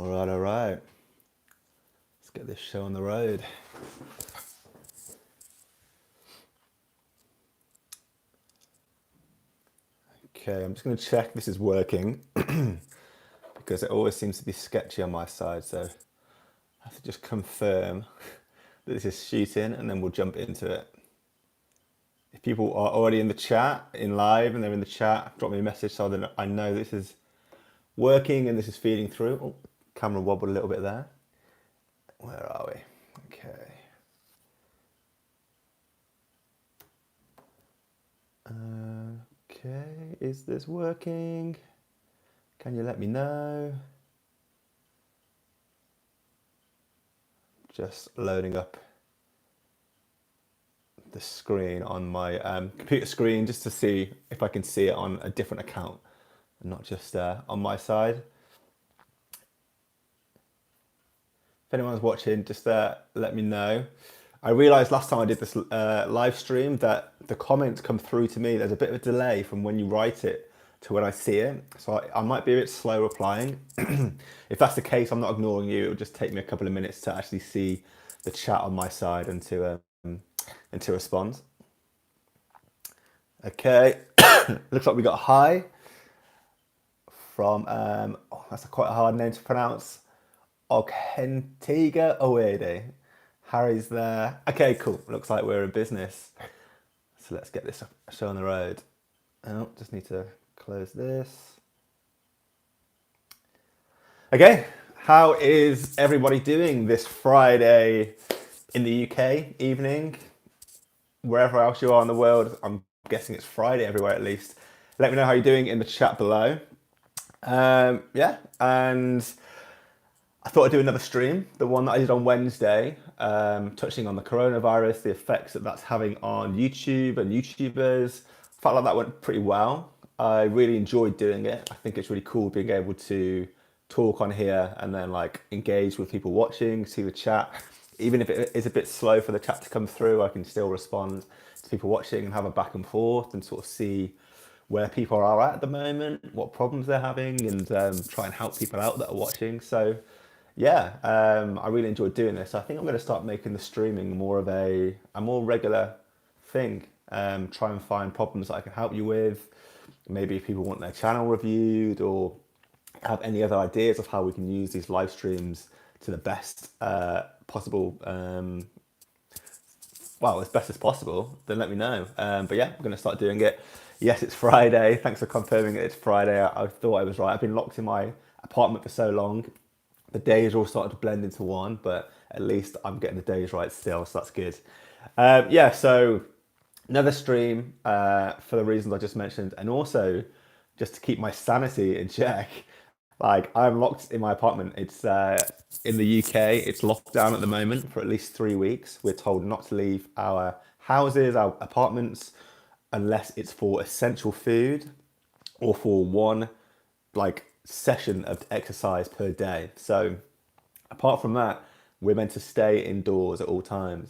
All right. Let's get this show on the road. Okay, I'm just going to check this is working because it always seems to be sketchy on my side. So I have to just confirm that this is shooting and then we'll jump into it. If people are already in the chat, in live, and they're in the chat, drop me a message so that I know this is working and this is feeding through. Oh, camera wobbled a little bit there. Where are we? Okay. Okay, is this working? Can you let me know? Just loading up the screen on my computer screen just to see if I can see it on a different account and not just on my side. If anyone's watching, just let me know. I realized last time I did this live stream that the comments come through to me. There's a bit of a delay from when you write it to when I see it. So I might be a bit slow replying. If that's the case, I'm not ignoring you. It'll just take me a couple of minutes to actually see the chat on my side and to respond. Okay, looks like we got a hi from, that's quite a hard name to pronounce. Ogentiga Oede. Harry's there. Okay, cool. Looks like we're in business. So let's get this show on the road. Oh, just need to close this. Okay, how is everybody doing this Friday in the UK evening? Wherever else you are in the world, I'm guessing it's Friday everywhere at least. Let me know how you're doing in the chat below. Yeah, and I thought I'd do another stream, the one that I did on Wednesday, touching on the coronavirus, the effects that that's having on YouTube and YouTubers. Felt like that went pretty well. I really enjoyed doing it. I think it's really cool being able to talk on here and then like engage with people watching, see the chat. Even if it is a bit slow for the chat to come through, I can still respond to people watching and have a back and forth and sort of see where people are at the moment, what problems they're having, and try and help people out that are watching. So yeah, I really enjoyed doing this. I think I'm going to start making the streaming more of a more regular thing. Try and find problems that I can help you with. Maybe if people want their channel reviewed or have any other ideas of how we can use these live streams to the best possible, well, as best as possible, then let me know. But yeah, I'm going to start doing it. Yes, it's Friday. Thanks for confirming it. It's Friday. I thought I was right. I've been locked in my apartment for so long. The days are all starting to blend into one, but at least I'm getting the days right still, so that's good. Yeah, so another stream for the reasons I just mentioned, and also just to keep my sanity in check. Like, I'm locked in my apartment. It's in the UK. It's locked down at the moment for at least 3 weeks. We're told not to leave our houses, our apartments, unless it's for essential food or for one like session of exercise per day. So apart from that, we're meant to stay indoors at all times.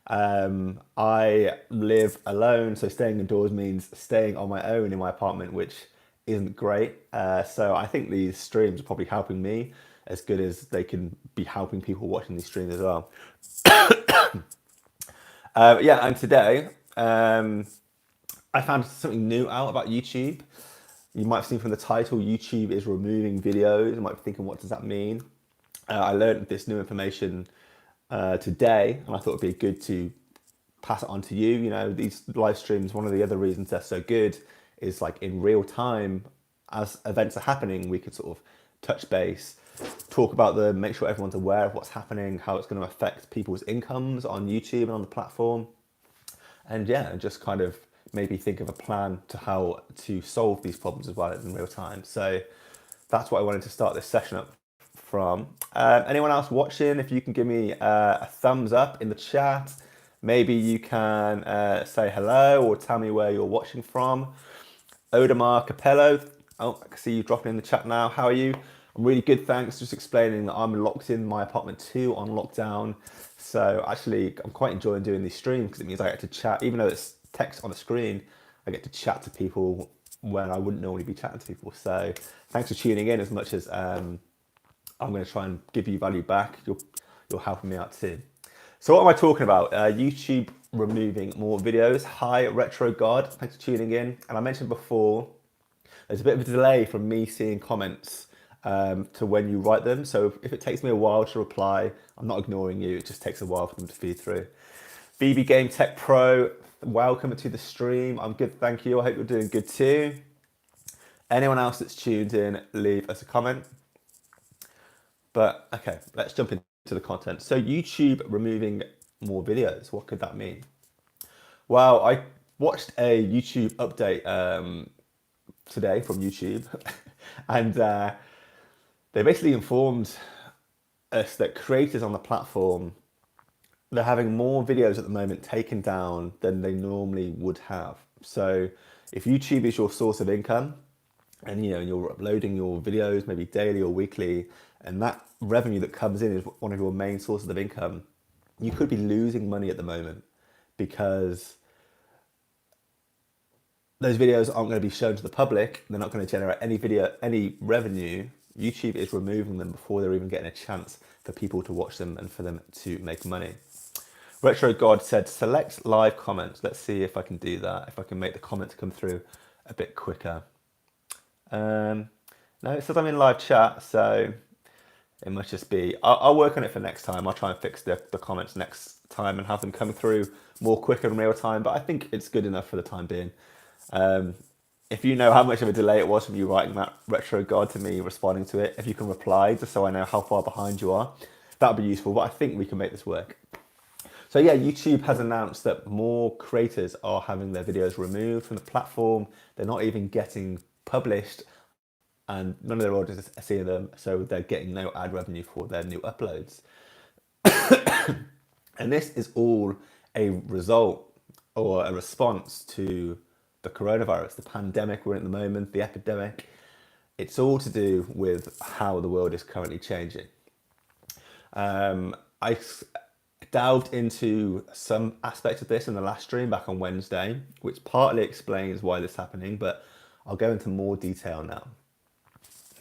I live alone, so staying indoors means staying on my own in my apartment, which isn't great. So I think these streams are probably helping me as good as they can be helping people watching these streams as well. Yeah, and today I found something new out about YouTube. You might have seen from the title, YouTube is removing videos. You might be thinking, what does that mean? I learned this new information today, and I thought it'd be good to pass it on to you. You know, these live streams, one of the other reasons they're so good is like in real time, as events are happening, we could sort of touch base, talk about them, make sure everyone's aware of what's happening, how it's going to affect people's incomes on YouTube and on the platform. And yeah, just kind of maybe think of a plan to how to solve these problems as well in real time. So that's what I wanted to start this session up from. Anyone else watching, if you can give me a thumbs up in the chat, maybe you can say hello or tell me where you're watching from. Odemar Capello, oh, I can see you dropping in the chat now. How are you? I'm really good, thanks. Just explaining that I'm locked in my apartment too on lockdown. So actually, I'm quite enjoying doing these streams because it means I get to chat, even though it's text on the screen, I get to chat to people when I wouldn't normally be chatting to people. So thanks for tuning in as much as I'm going to try and give you value back. You're helping me out too. So what am I talking about? YouTube removing more videos. Hi, Retro God. Thanks for tuning in. And I mentioned before, there's a bit of a delay from me seeing comments to when you write them. So if it takes me a while to reply, I'm not ignoring you. It just takes a while for them to feed through. BB Game Tech Pro, welcome to the stream. I'm good, thank you. I hope you're doing good too. Anyone else that's tuned in, leave us a comment. But okay, let's jump into the content. So YouTube removing more videos, what could that mean? Well, I watched a YouTube update today from YouTube, and they basically informed us that creators on the platform, they're having more videos at the moment taken down than they normally would have. So if YouTube is your source of income, and you're uploading your videos maybe daily or weekly, and that revenue that comes in is one of your main sources of income, you could be losing money at the moment because those videos aren't going to be shown to the public. They're not going to generate any revenue. YouTube is removing them before they're even getting a chance for people to watch them and for them to make money. Retro God said, select live comments. Let's see if I can do that, if I can make the comments come through a bit quicker. No, it says I'm in live chat, so it must just be, I'll work on it for next time. I'll try and fix the comments next time and have them come through more quicker in real time, but I think it's good enough for the time being. If you know how much of a delay it was from you writing that, Retro God, to me responding to it, if you can reply just so I know how far behind you are, that would be useful, but I think we can make this work. So yeah, YouTube has announced that more creators are having their videos removed from the platform. They're not even getting published, and none of their audience are seeing them, so they're getting no ad revenue for their new uploads. And this is all a result or a response to the coronavirus, the pandemic we're in at the moment, the epidemic. It's all to do with how the world is currently changing. I delved into some aspects of this in the last stream back on Wednesday, which partly explains why this is happening, but I'll go into more detail now.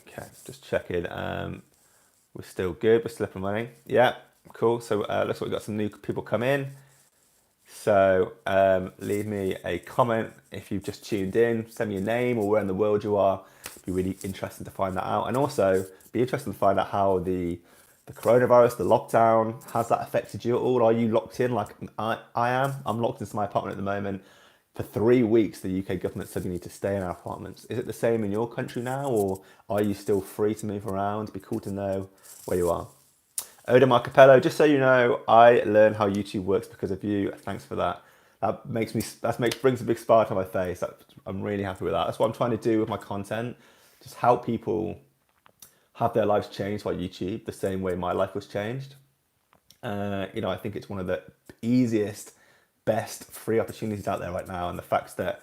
Okay, just checking. We're still good. We're still up and running. Yeah, cool. So looks like we've got some new people come in. So leave me a comment if you've just tuned in. Send me your name or where in the world you are. It'd be really interesting to find that out. And also be interesting to find out how the coronavirus, the lockdown, has that affected you at all? Are you locked in like I am? I'm locked into my apartment at the moment. For 3 weeks, the UK government said you need to stay in our apartments. Is it the same in your country now, or are you still free to move around? It'd be cool to know where you are. Odemar Capello, just so you know, I learned how YouTube works because of you. Thanks for that. Brings a big smile to my face. I'm really happy with that. That's what I'm trying to do with my content. Just help people have their lives changed by YouTube the same way my life was changed. I think it's one of the easiest, best free opportunities out there right now, and the fact that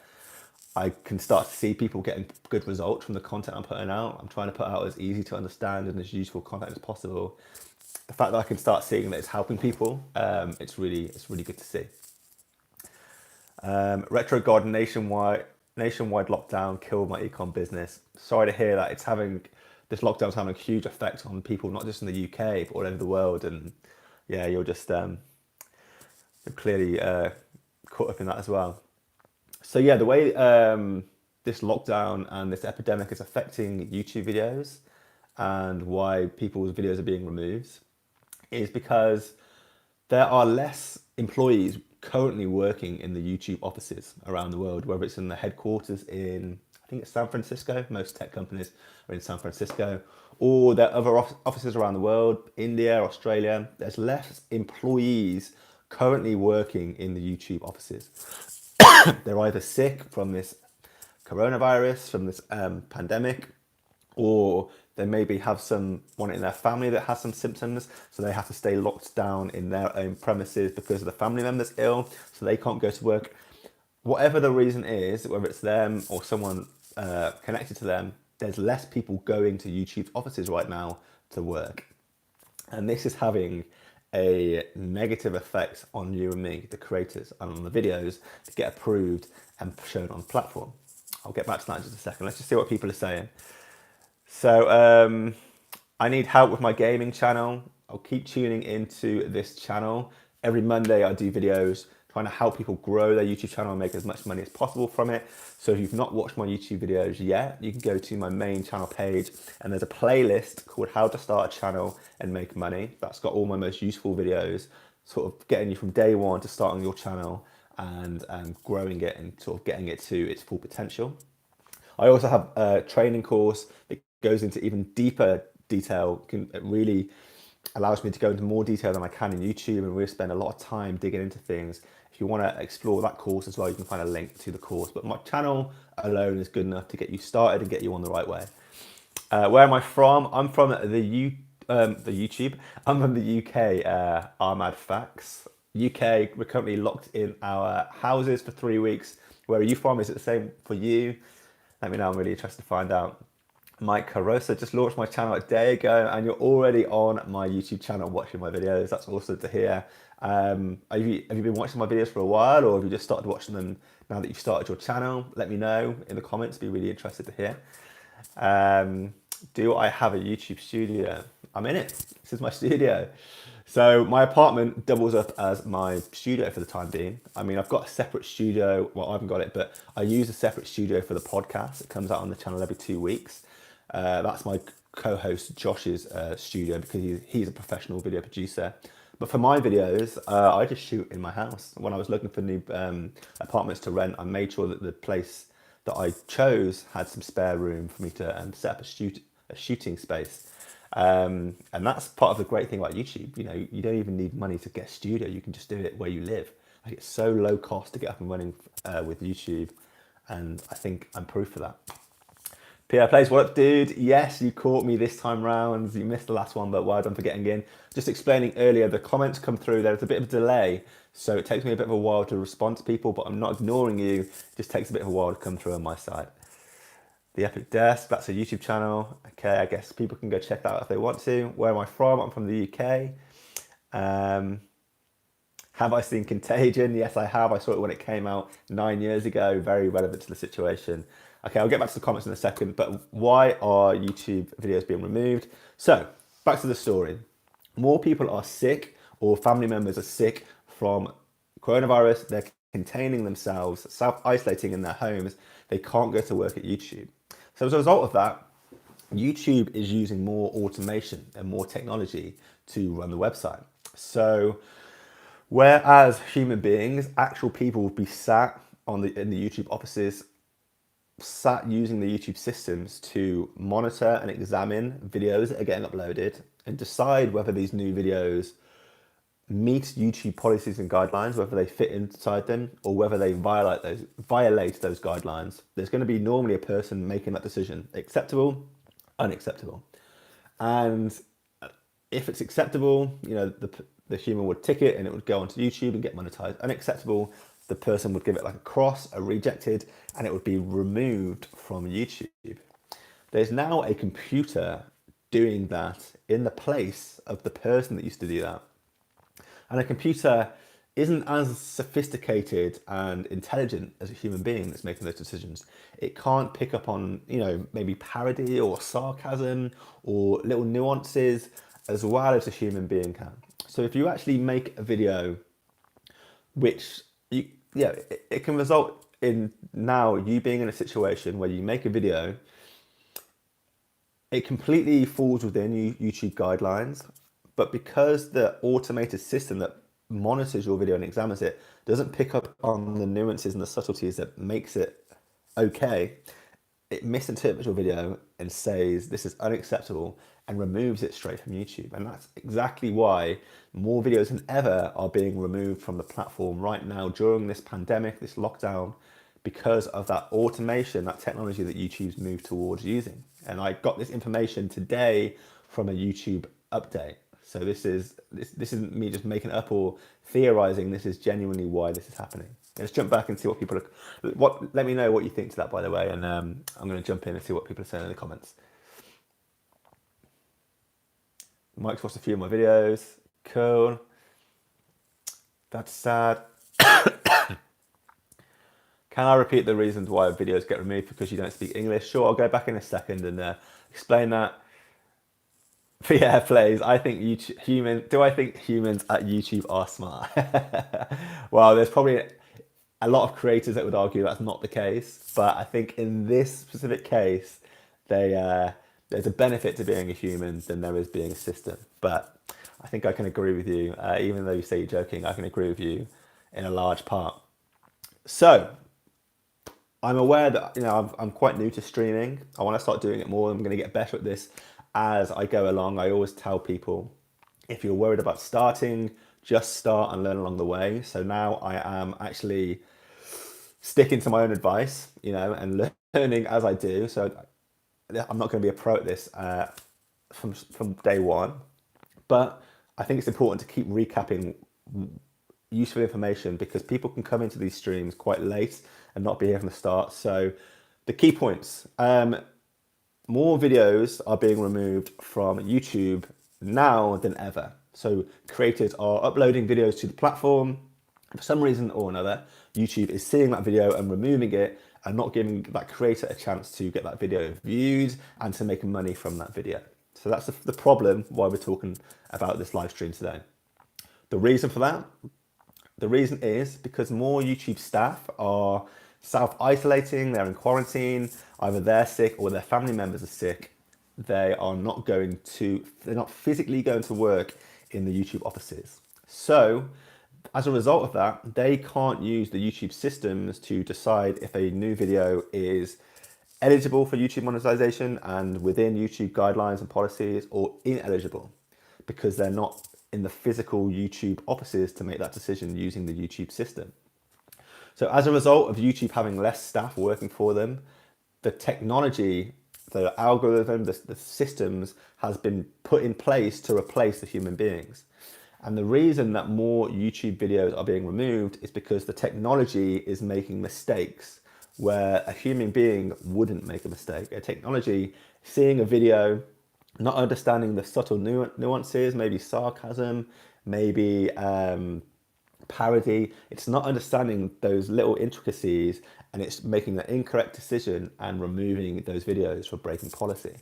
I can start to see people getting good results from the content I'm putting out. I'm trying to put out as easy to understand and as useful content as possible. The fact that I can start seeing that it's helping people, it's really good to see. Retro God, nationwide lockdown killed my ecom business. Sorry to hear that. This lockdown's having a huge effect on people, not just in the UK, but all over the world. And yeah, you're clearly caught up in that as well. So yeah, the way this lockdown and this epidemic is affecting YouTube videos and why people's videos are being removed is because there are less employees currently working in the YouTube offices around the world, whether it's in the headquarters in, I think it's San Francisco. Most tech companies are in San Francisco, or there are other offices around the world, India, Australia. There's less employees currently working in the YouTube offices. They're either sick from this coronavirus, from this pandemic, or they maybe have someone in their family that has some symptoms, so they have to stay locked down in their own premises because of the family member's ill, so they can't go to work. Whatever the reason is, whether it's them or someone connected to them, there's less people going to YouTube's offices right now to work. And this is having a negative effect on you and me, the creators, and on the videos to get approved and shown on the platform. I'll get back to that in just a second. Let's just see what people are saying. So I need help with my gaming channel. I'll keep tuning into this channel. Every Monday I do videos trying to help people grow their YouTube channel and make as much money as possible from it. So if you've not watched my YouTube videos yet, you can go to my main channel page and there's a playlist called How to Start a Channel and Make Money. That's got all my most useful videos, sort of getting you from day one to starting your channel and growing it and sort of getting it to its full potential. I also have a training course that goes into even deeper detail. It really allows me to go into more detail than I can in YouTube and really spend a lot of time digging into things. If you want to explore that course as well, you can find a link to the course. But my channel alone is good enough to get you started and get you on the right way. Where am I from? I'm from the YouTube. I'm from the UK, Ahmad Facts. UK, we're currently locked in our houses for 3 weeks. Where are you from? Is it the same for you? Let me know, I'm really interested to find out. Mike Carosa just launched my channel a day ago and you're already on my YouTube channel watching my videos. That's awesome to hear. Have you been watching my videos for a while or have you just started watching them now that you've started your channel? Let me know in the comments, be really interested to hear. Do I have a YouTube studio? I'm in it. This is my studio. So my apartment doubles up as my studio for the time being. I mean, I've got a separate studio. Well, I haven't got it, but I use a separate studio for the podcast. It comes out on the channel every 2 weeks. That's my co-host Josh's studio because he's a professional video producer. But for my videos, I just shoot in my house. When I was looking for new apartments to rent, I made sure that the place that I chose had some spare room for me to set up a shooting space. And that's part of the great thing about YouTube. You know, you don't even need money to get a studio. You can just do it where you live. Like, it's so low cost to get up and running with YouTube. And I think I'm proof for that. PR Plays, what up, dude? Yes, you caught me this time round. You missed the last one, but well done for getting in. Just explaining earlier, the comments come through. There's a bit of a delay, so it takes me a bit of a while to respond to people, but I'm not ignoring you. It just takes a bit of a while to come through on my side. The Epic Desk, that's a YouTube channel. Okay, I guess people can go check that out if they want to. Where am I from? I'm from the UK. Have I seen Contagion? Yes, I have. I saw it when it came out 9 years ago. Very relevant to the situation. Okay, I'll get back to the comments in a second, but why are YouTube videos being removed? So, back to the story. More people are sick or family members are sick from coronavirus. They're containing themselves, self-isolating in their homes. They can't go to work at YouTube. So as a result of that, YouTube is using more automation and more technology to run the website. So whereas human beings, actual people would be sat in the YouTube offices, sat using the YouTube systems to monitor and examine videos that are getting uploaded and decide whether these new videos meet YouTube policies and guidelines, whether they fit inside them or whether they violate those guidelines. There's going to be normally a person making that decision: acceptable, unacceptable. And if it's acceptable, you know, the human would tick it and it would go onto YouTube and get monetized. Unacceptable, the person would give it like a cross, a rejected, and it would be removed from YouTube. There's now a computer doing that in the place of the person that used to do that. And a computer isn't as sophisticated and intelligent as a human being that's making those decisions. It can't pick up on, you know, maybe parody or sarcasm or little nuances as well as a human being can. So if you actually make a video, which it can result in now you being in a situation where you make a video, it completely falls within YouTube guidelines, but because the automated system that monitors your video and examines it doesn't pick up on the nuances and the subtleties that makes it okay, it misinterprets your video and says this is unacceptable and removes it straight from YouTube. And that's exactly why more videos than ever are being removed from the platform right now during this pandemic, this lockdown, because of that automation, that technology that YouTube's moved towards using. And I got this information today from a YouTube update. So this isn't me just making it up or theorizing. This is genuinely why this is happening. Let's jump back and see what people are. Let me know what you think to that, by the way, and I'm going to jump in and see what people are saying in the comments. Mike's watched a few of my videos. Cool. That's sad. Can I repeat the reasons why videos get removed because you don't speak English? Sure, I'll go back in a second and explain that. But yeah, plays. I think Do I think humans at YouTube are smart? Well, there's probably a lot of creators that would argue that's not the case, but I think in this specific case, they there's a benefit to being a human than there is being a system. But I think I can agree with you, even though you say you're joking. I can agree with you in a large part. So I'm aware that I'm quite new to streaming. I want to start doing it more. I'm going to get better at this as I go along. I always tell people, if you're worried about starting, just start and learn along the way. So now I am actually sticking to my own advice, and learning as I do. So I'm not going to be a pro at this from day one, but I think it's important to keep recapping useful information because people can come into these streams quite late and not be here from the start. So the key points. More videos are being removed from YouTube now than ever. So creators are uploading videos to the platform. For some reason or another, YouTube is seeing that video and removing it and not giving that creator a chance to get that video viewed and to make money from that video. So that's the problem why we're talking about this live stream today. The reason for that, the reason is because more YouTube staff are self-isolating, they're in quarantine, either they're sick or their family members are sick. They're not physically going to work in the YouTube offices. So as a result of that, they can't use the YouTube systems to decide if a new video is eligible for YouTube monetization and within YouTube guidelines and policies or ineligible because they're not in the physical YouTube offices to make that decision using the YouTube system. So as a result of YouTube having less staff working for them, the technology, the algorithm, the systems has been put in place to replace the human beings. And the reason that more YouTube videos are being removed is because the technology is making mistakes where a human being wouldn't make a mistake. A technology, seeing a video, not understanding the subtle nuances, maybe sarcasm, maybe parody. It's not understanding those little intricacies and it's making the incorrect decision and removing those videos for breaking policy.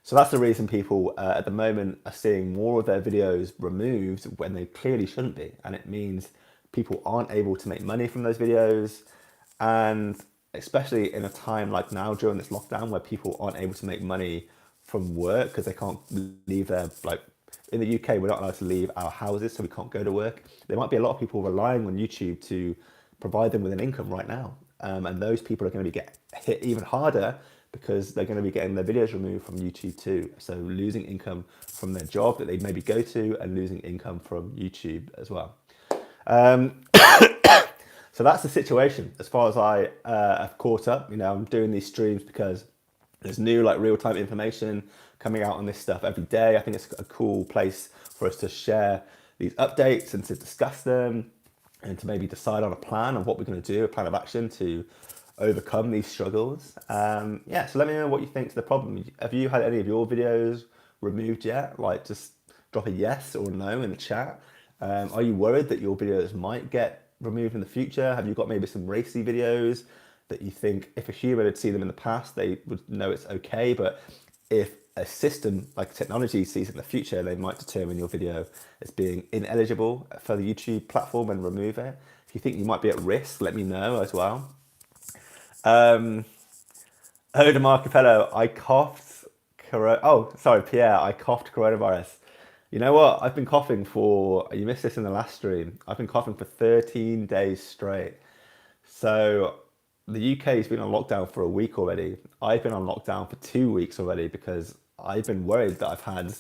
So that's the reason people at the moment are seeing more of their videos removed when they clearly shouldn't be. And it means people aren't able to make money from those videos. And especially in a time like now during this lockdown where people aren't able to make money from work because they can't leave their, like in the UK, we're not allowed to leave our houses, so we can't go to work. There might be a lot of people relying on YouTube to provide them with an income right now. And those people are going to get hit even harder because they're going to be getting their videos removed from YouTube too. So losing income from their job that they maybe go to and losing income from YouTube as well. So that's the situation as far as I have caught up. I'm doing these streams because there's new real-time information coming out on this stuff every day. I think it's a cool place for us to share these updates and to discuss them and to maybe decide on a plan of what we're going to do, a plan of action to overcome these struggles. So let me know what you think to the problem. Have you had any of your videos removed yet? Just drop a yes or no in the chat. Are you worried that your videos might get removed in the future? Have you got maybe some racy videos that you think if a human had seen them in the past, they would know it's okay, but if a system like technology sees it in the future, they might determine your video as being ineligible for the YouTube platform and remove it. If you think you might be at risk, let me know as well. Odemar Capello, Pierre, I coughed coronavirus. You know what? I've been coughing you missed this in the last stream. I've been coughing for 13 days straight. So the UK has been on lockdown for a week already. I've been on lockdown for 2 weeks already because I've been worried that I've had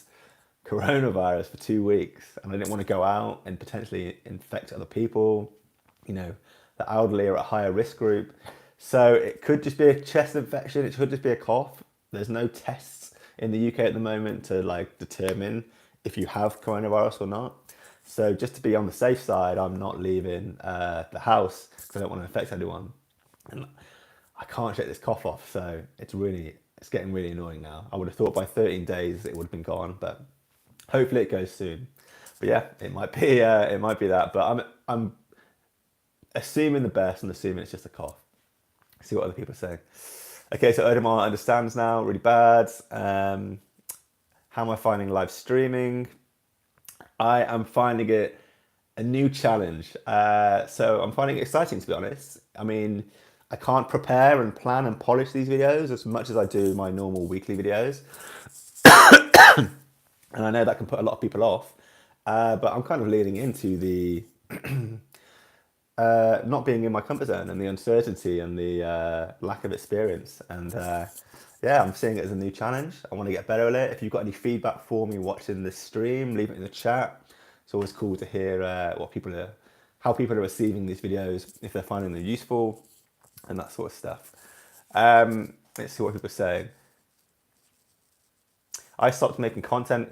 coronavirus for 2 weeks and I didn't want to go out and potentially infect other people. The elderly are a higher risk group. So it could just be a chest infection. It could just be a cough. There's no tests in the UK at the moment to determine if you have coronavirus or not. So just to be on the safe side, I'm not leaving the house because I don't want to infect anyone. And I can't shake this cough off, so it's getting really annoying now. I would have thought by 13 days it would have been gone, but hopefully it goes soon. But yeah, it might be that. But I'm assuming the best and assuming it's just a cough. See what other people say. Okay, so Odemar understands now, really bad. How am I finding live streaming? I am finding it a new challenge. So I'm finding it exciting, to be honest. I mean, I can't prepare and plan and polish these videos as much as I do my normal weekly videos. And I know that can put a lot of people off. But I'm kind of leaning into the not being in my comfort zone and the uncertainty and the lack of experience. And yeah, I'm seeing it as a new challenge. I want to get better at it. If you've got any feedback for me watching this stream, leave it in the chat. It's always cool to hear how people are receiving these videos, if they're finding them useful, and that sort of stuff. Let's see what people are saying. I stopped making content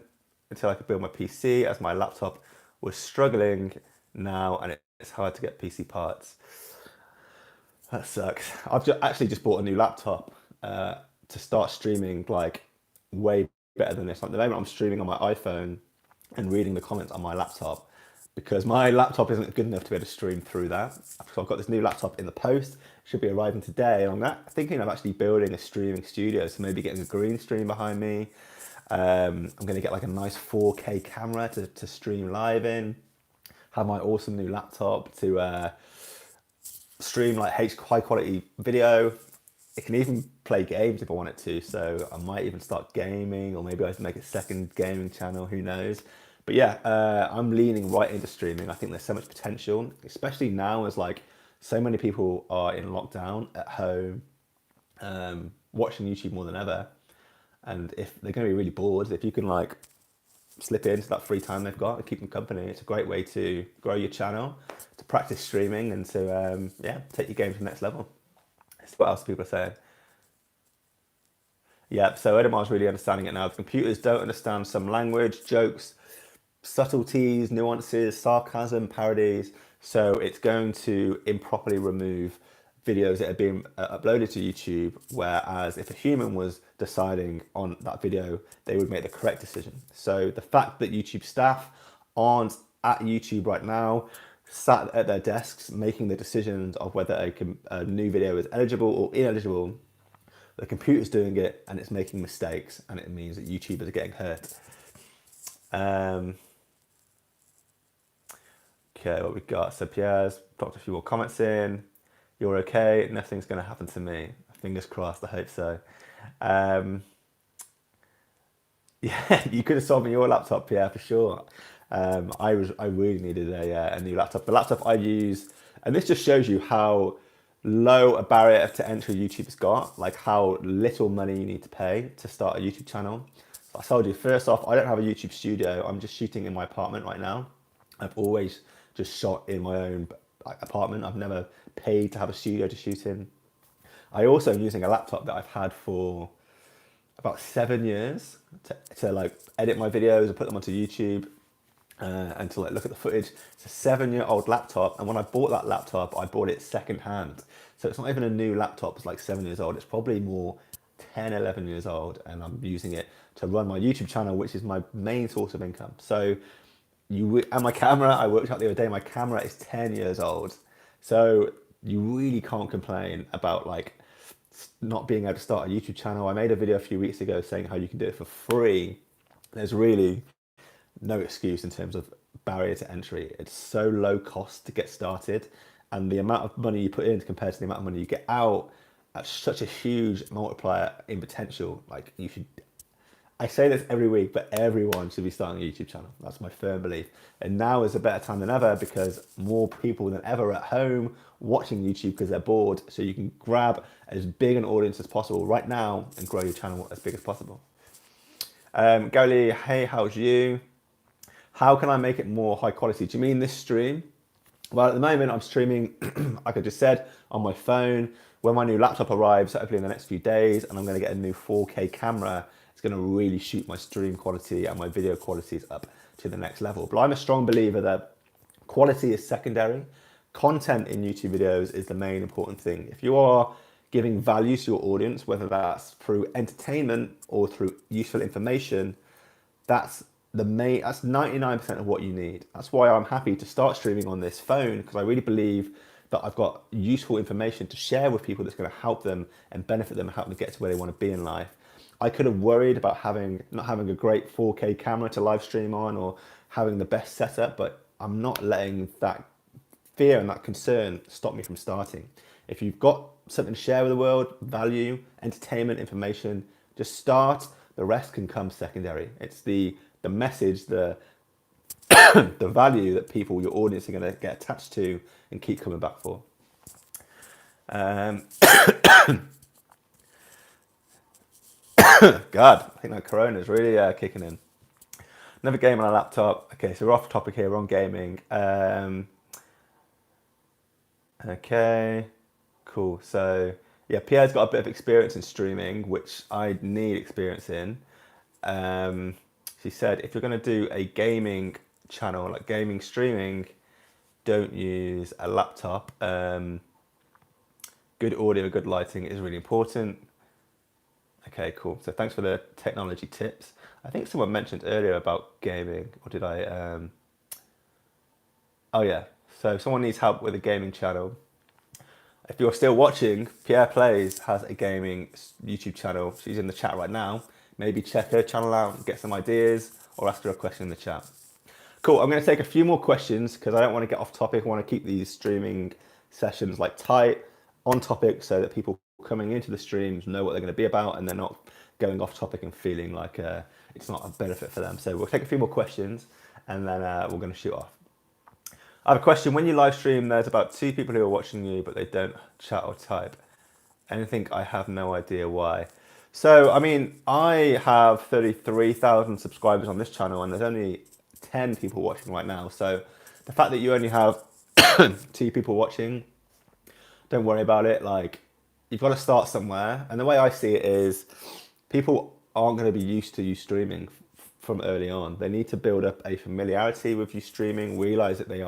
until I could build my PC, as my laptop was struggling now, and it's hard to get PC parts. That sucks. I've actually just bought a new laptop to start streaming like way better than this. Like, at the moment, I'm streaming on my iPhone and reading the comments on my laptop because my laptop isn't good enough to be able to stream through that. So I've got this new laptop in the post. It should be arriving today. And I'm thinking of actually building a streaming studio, so maybe getting a green screen behind me. I'm going to get like a nice 4K camera to stream live in. Have my awesome new laptop to stream like high quality video. It can even play games if I want it to, so I might even start gaming, or maybe I can make a second gaming channel, who knows. But yeah, I'm leaning right into streaming. I think there's so much potential, especially now as like so many people are in lockdown at home, watching YouTube more than ever. And if they're going to be really bored, if you can like slip into that free time they've got and keep them company, it's a great way to grow your channel, to practice streaming, and to yeah, take your game to the next level. That's what else people are saying. Yeah, so Edamar's really understanding it now. The computers don't understand some language, jokes, subtleties, nuances, sarcasm, parodies. So it's going to improperly remove videos that are being uploaded to YouTube, whereas if a human was deciding on that video, they would make the correct decision. So the fact that YouTube staff aren't at YouTube right now, sat at their desks making the decisions of whether a new video is eligible or ineligible, the computer's doing it and it's making mistakes, and it means that YouTubers are getting hurt. Okay, what we got? So Pierre's dropped a few more comments in. You're okay, nothing's going to happen to me. Fingers crossed, I hope so. Yeah, you could have sold me your laptop, Pierre, for sure. I really needed a new laptop. The laptop I use, and this just shows you how low a barrier to entry YouTube's got, like how little money you need to pay to start a YouTube channel. So I told you, first off, I don't have a YouTube studio. I'm just shooting in my apartment right now. I've always just shot in my own apartment. I've never paid to have a studio to shoot in. I also am using a laptop that I've had for about 7 years to like edit my videos and put them onto YouTube and to like look at the footage. It's a 7-year-old laptop, and when I bought that laptop, I bought it secondhand. So it's not even a new laptop. It's like 7 years old. It's probably more 10, 11 years old, and I'm using it to run my YouTube channel, which is my main source of income. So and my camera, I worked out the other day, my camera is 10 years old. So you really can't complain about like not being able to start a YouTube channel. I made a video a few weeks ago saying how you can do it for free. There's really no excuse in terms of barrier to entry. It's so low cost to get started, and the amount of money you put in compared to the amount of money you get out, that's such a huge multiplier in potential. Like you should, I say this every week, but everyone should be starting a YouTube channel. That's my firm belief. And now is a better time than ever because more people than ever are at home watching YouTube because they're bored. So you can grab as big an audience as possible right now and grow your channel as big as possible. Goli, hey, how's you? How can I make it more high quality? Do you mean this stream? Well, at the moment I'm streaming, like I just said, on my phone. When my new laptop arrives, hopefully in the next few days, and I'm going to get a new 4K camera, it's going to really shoot my stream quality and my video qualities up to the next level. But I'm a strong believer that quality is secondary. Content in YouTube videos is the main important thing. If you are giving value to your audience, whether that's through entertainment or through useful information, that's 99% of what you need. That's why I'm happy to start streaming on this phone, because I really believe that I've got useful information to share with people that's going to help them and benefit them and help them get to where they want to be in life. I could have worried about not having a great 4K camera to live stream on or having the best setup, but I'm not letting that fear and that concern stop me from starting. If you've got something to share with the world, value, entertainment, information, just start. The rest can come secondary. It's the message, the value that people, your audience, are going to get attached to and keep coming back for. God, I think that Corona is really kicking in. Another game on a laptop. Okay, so we're off topic here. We're on gaming. Okay, cool. So yeah, Pierre's got a bit of experience in streaming, which I need experience in. She said, if you're going to do a gaming channel, like gaming streaming, don't use a laptop. Good audio, good lighting is really important. Okay, cool. So thanks for the technology tips. I think someone mentioned earlier about gaming, or did I? Oh yeah. So if someone needs help with a gaming channel, if you're still watching, Pierre Plays has a gaming YouTube channel. She's in the chat right now. Maybe check her channel out, get some ideas, or ask her a question in the chat. Cool, I'm going to take a few more questions because I don't want to get off topic. I want to keep these streaming sessions like tight, on topic, so that people coming into the streams know what they're going to be about and they're not going off topic and feeling like it's not a benefit for them. So we'll take a few more questions and then we're going to shoot off. I have a question. When you live stream, there's about 2 people who are watching you, but they don't chat or type. Anything? I have no idea why. So, I mean, I have 33,000 subscribers on this channel and there's only 10 people watching right now. So the fact that you only have 2 people watching, don't worry about it. Like, you've got to start somewhere. And the way I see it is people aren't going to be used to you streaming from early on. They need to build up a familiarity with you streaming, realize that they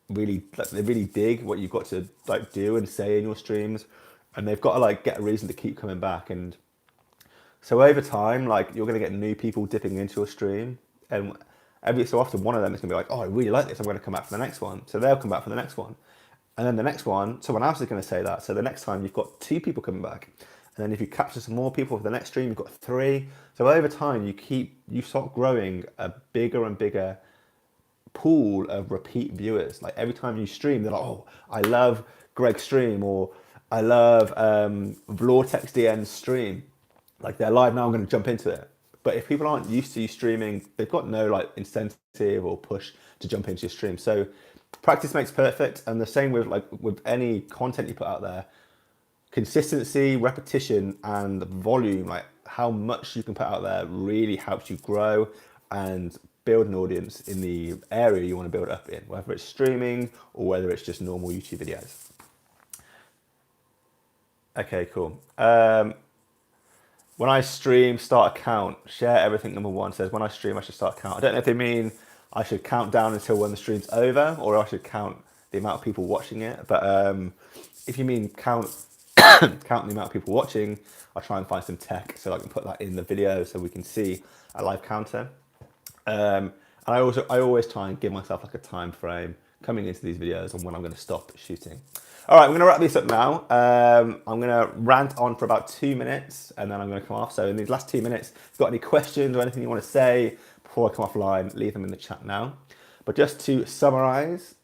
really dig what you've got to like do and say in your streams, and they've got to like get a reason to keep coming back. And so over time, like, you're going to get new people dipping into your stream, and every so often one of them is going to be like, oh, I really like this, I'm going to come back for the next one. So they'll come back for the next one, and then the next one someone else is going to say that. So the next time you've got 2 people coming back, and then if you capture some more people for the next stream, you've got 3. So over time, you start growing a bigger and bigger pool of repeat viewers. Like, every time you stream, they're like, oh, I love Greg's stream, or I love Vortex DN's stream. Like, they're live now, I'm going to jump into it. But if people aren't used to you streaming, they've got no like incentive or push to jump into your stream. So practice makes perfect, and the same with any content you put out there. Consistency, repetition, and volume, like how much you can put out there, really helps you grow and build an audience in the area you want to build up in, whether it's streaming or whether it's just normal YouTube videos. Okay, cool. When I stream, start a count. Share everything, number 1 says, when I stream, I should start a count. I don't know if they mean I should count down until when the stream's over, or I should count the amount of people watching it. But if you mean count count the amount of people watching, I'll try and find some tech so I can put that in the video so we can see a live counter. And I always try and give myself like a time frame coming into these videos on when I'm going to stop shooting. All right, I'm going to wrap this up now. I'm going to rant on for about 2 minutes and then I'm going to come off. So in these last 2 minutes, if you've got any questions or anything you want to say before I come offline, leave them in the chat now. But just to summarize,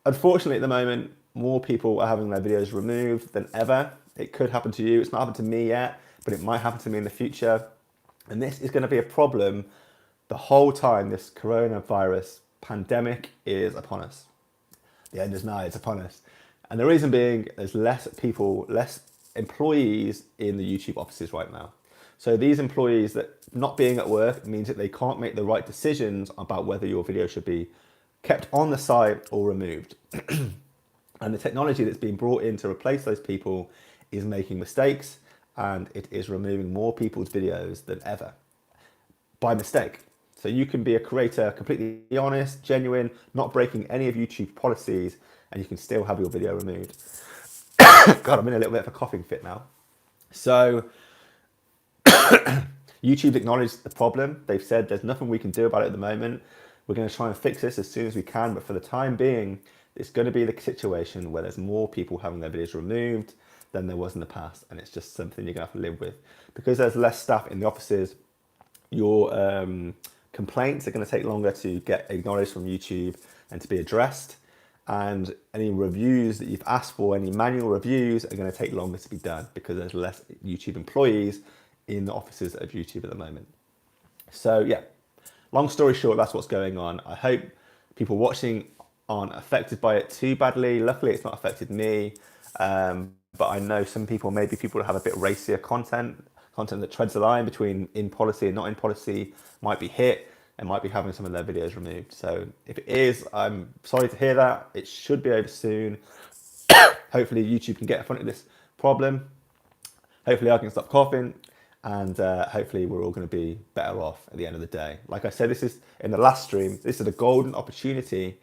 unfortunately at the moment, more people are having their videos removed than ever. It could happen to you. It's not happened to me yet, but it might happen to me in the future. And this is going to be a problem the whole time this coronavirus pandemic is upon us. The end is nigh, it's upon us. And the reason being, there's less employees in the YouTube offices right now. So these employees, that not being at work means that they can't make the right decisions about whether your video should be kept on the site or removed. And the technology that's being brought in to replace those people is making mistakes, and it is removing more people's videos than ever by mistake. So you can be a creator completely honest, genuine, not breaking any of YouTube's policies, and you can still have your video removed. God, I'm in a little bit of a coughing fit now. So YouTube's acknowledged the problem. They've said there's nothing we can do about it at the moment. We're going to try and fix this as soon as we can, but for the time being, It's going to be the situation where there's more people having their videos removed than there was in the past, and it's just something you're going to have to live with. Because there's less staff in the offices, your complaints are going to take longer to get acknowledged from YouTube and to be addressed. And any reviews that you've asked for, any manual reviews, are going to take longer to be done because there's less YouTube employees in the offices of YouTube at the moment. So yeah, long story short, that's what's going on. I hope people watching aren't affected by it too badly. Luckily, it's not affected me. But I know some people, maybe people that have a bit racier content that treads the line between in policy and not in policy, might be hit and might be having some of their videos removed. So if it is, I'm sorry to hear that. It should be over soon. Hopefully YouTube can get in front of this problem. Hopefully I can stop coughing, and hopefully we're all going to be better off at the end of the day. Like I said, this is in the last stream, this is a golden opportunity.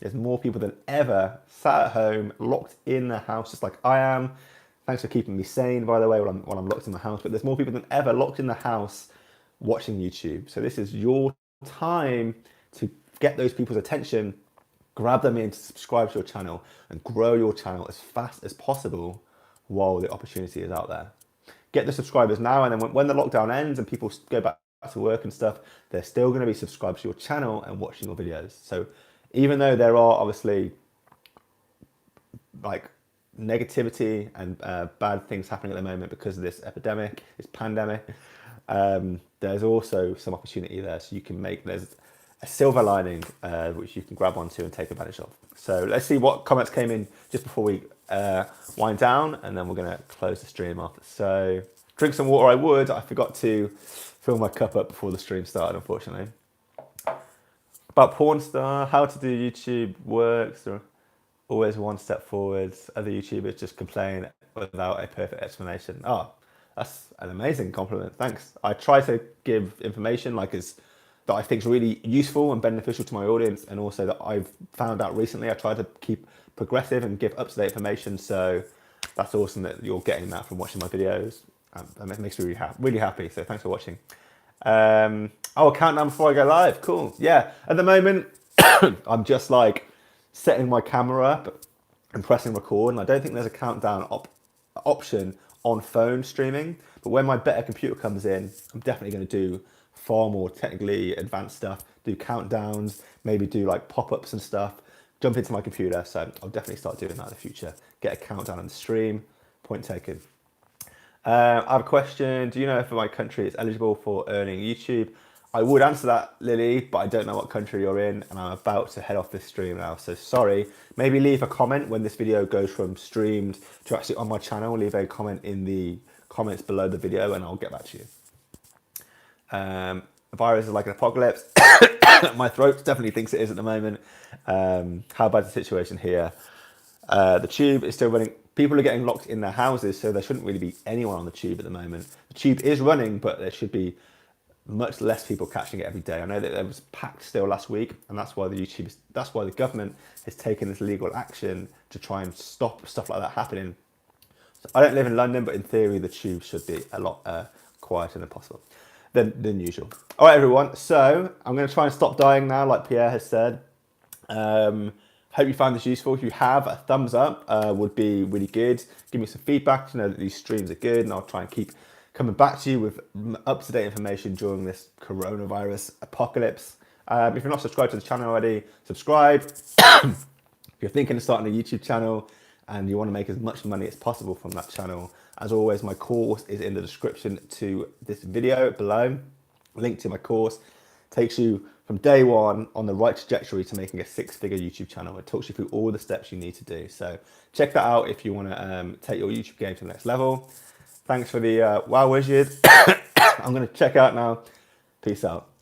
There's more people than ever sat at home, locked in their house, just like I am. Thanks for keeping me sane, by the way, while I'm locked in the house. But there's more people than ever locked in the house watching YouTube. So this is your time to get those people's attention, grab them in to subscribe to your channel and grow your channel as fast as possible while the opportunity is out there. Get the subscribers now, and then when the lockdown ends and people go back to work and stuff, they're still going to be subscribed to your channel and watching your videos. So even though there are obviously like negativity and bad things happening at the moment because of this epidemic, this pandemic, there's also some opportunity there. So you can there's a silver lining which you can grab onto and take advantage of. So let's see what comments came in just before we wind down, and then we're going to close the stream off. So drink some water. I forgot to fill my cup up before the stream started, unfortunately. About porn star, how to do YouTube works, or always one step forwards. Other YouTubers just complain without a perfect explanation. Oh, that's an amazing compliment. Thanks. I try to give information that I think is really useful and beneficial to my audience, and also that I've found out recently. I try to keep progressive and give up-to-date information. So that's awesome that you're getting that from watching my videos. That makes me really happy. So thanks for watching. A countdown before I go live. Cool. Yeah. At the moment, I'm just like setting my camera up and pressing record, and I don't think there's a countdown option on phone streaming. But when my better computer comes in, I'm definitely going to do far more technically advanced stuff, do countdowns, maybe do like pop-ups and stuff, jump into my computer. So I'll definitely start doing that in the future. Get a countdown on the stream. Point taken. I have a question. Do you know if my country is eligible for earning YouTube? I would answer that, Lily, but I don't know what country you're in, and I'm about to head off this stream now, so sorry. Maybe leave a comment when this video goes from streamed to actually on my channel. Leave a comment in the comments below the video, and I'll get back to you. The virus is like an apocalypse. My throat definitely thinks it is at the moment. How bad is the situation here? The tube is still running. People are getting locked in their houses, so there shouldn't really be anyone on the tube at the moment. The tube is running, but there should be much less people catching it every day. I know that it was packed still last week, and that's why the government has taken this legal action to try and stop stuff like that happening. So I don't live in London, but in theory, the tube should be a lot quieter than possible than usual. All right, everyone. So I'm going to try and stop dying now, like Pierre has said. Hope you found this useful. If you have, a thumbs up would be really good. Give me some feedback to know that these streams are good, and I'll try and keep coming back to you with up-to-date information during this coronavirus apocalypse. If you're not subscribed to the channel already, subscribe. If you're thinking of starting a YouTube channel and you want to make as much money as possible from that channel, as always, my course is in the description to this video below. Link to my course takes you from day one on the right trajectory to making a six-figure YouTube channel. It talks you through all the steps you need to do. So check that out if you want to take your YouTube game to the next level. Thanks for the wow wizard. I'm going to check out now. Peace out.